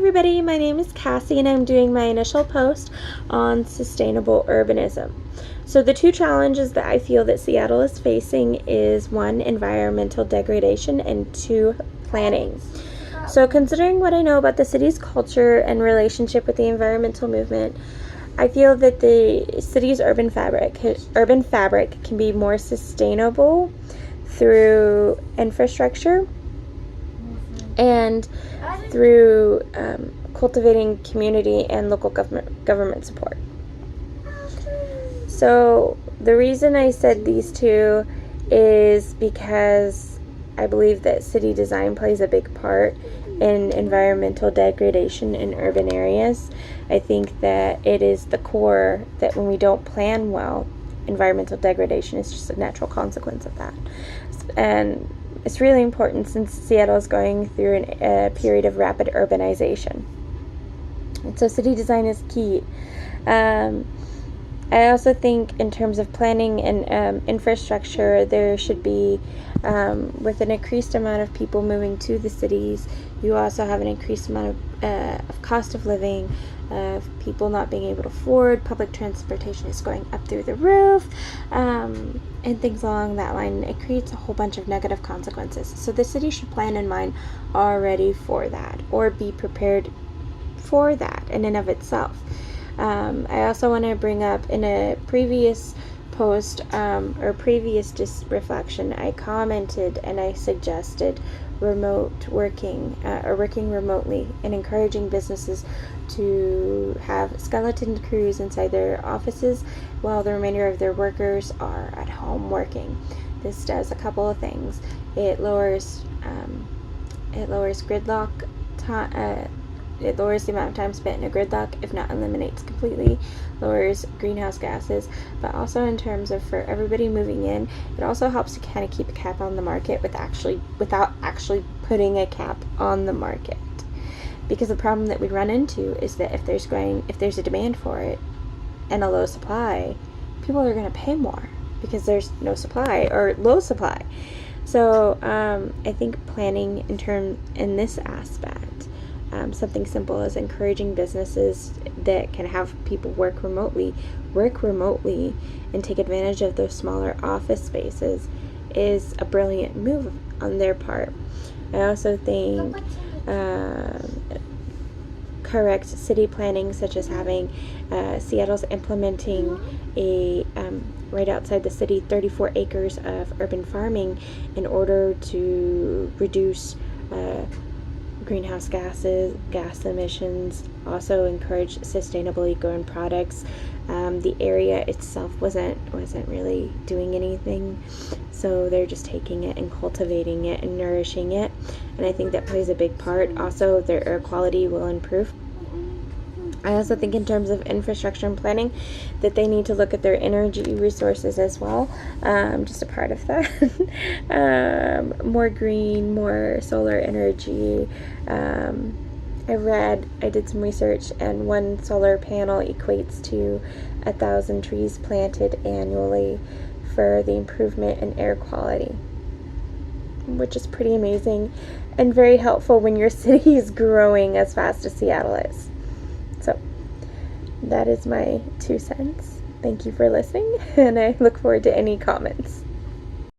everybody, my name is Cassie and I'm doing my initial post on sustainable urbanism. So the two challenges that I feel that Seattle is facing is one, environmental degradation, and two, planning. So considering what I know about the city's culture and relationship with the environmental movement, I feel that the city's urban fabric can be more sustainable through infrastructure and through cultivating community and local government support. So the reason I said these two is because I believe that city design plays a big part in environmental degradation in urban areas. I think that it is the core that when we don't plan well, environmental degradation is just a natural consequence of that. And it's really important since Seattle is going through a period of rapid urbanization. And so city design is key. I also think in terms of planning and infrastructure, there should be, with an increased amount of people moving to the cities, you also have an increased amount of cost of living, of people not being able to afford. Public transportation is going up through the roof, and things along that line. It creates a whole bunch of negative consequences. So the city should plan in mind already for that, or be prepared for that in and of itself. I also want to bring up in a previous post or previous reflection, I commented and I suggested remote working or working remotely and encouraging businesses to have skeleton crews inside their offices while the remainder of their workers are at home working. This does a couple of things. It lowers gridlock time. It lowers the amount of time spent in a gridlock, if not eliminates completely, lowers greenhouse gases, but also in terms of for everybody moving in, it also helps to kind of keep a cap on the market without actually putting a cap on the market. Because the problem that we run into is that if there's a demand for it and a low supply, people are going to pay more because there's no supply or low supply. So I think planning in this aspect, something simple as encouraging businesses that can have people work remotely and take advantage of those smaller office spaces is a brilliant move on their part. I also think correct city planning, such as having Seattle's implementing a right outside the city 34 acres of urban farming in order to reduce greenhouse gas emissions, also encourage sustainably grown products. The area itself wasn't really doing anything, so they're just taking it and cultivating it and nourishing it, and I think that plays a big part. Also, their air quality will improve. I also think in terms of infrastructure and planning that they need to look at their energy resources as well. Just a part of that. More green, more solar energy. I did some research, and one solar panel equates to 1,000 trees planted annually for the improvement in air quality, which is pretty amazing and very helpful when your city is growing as fast as Seattle is. So that is my 2 cents. Thank you for listening, and I look forward to any comments.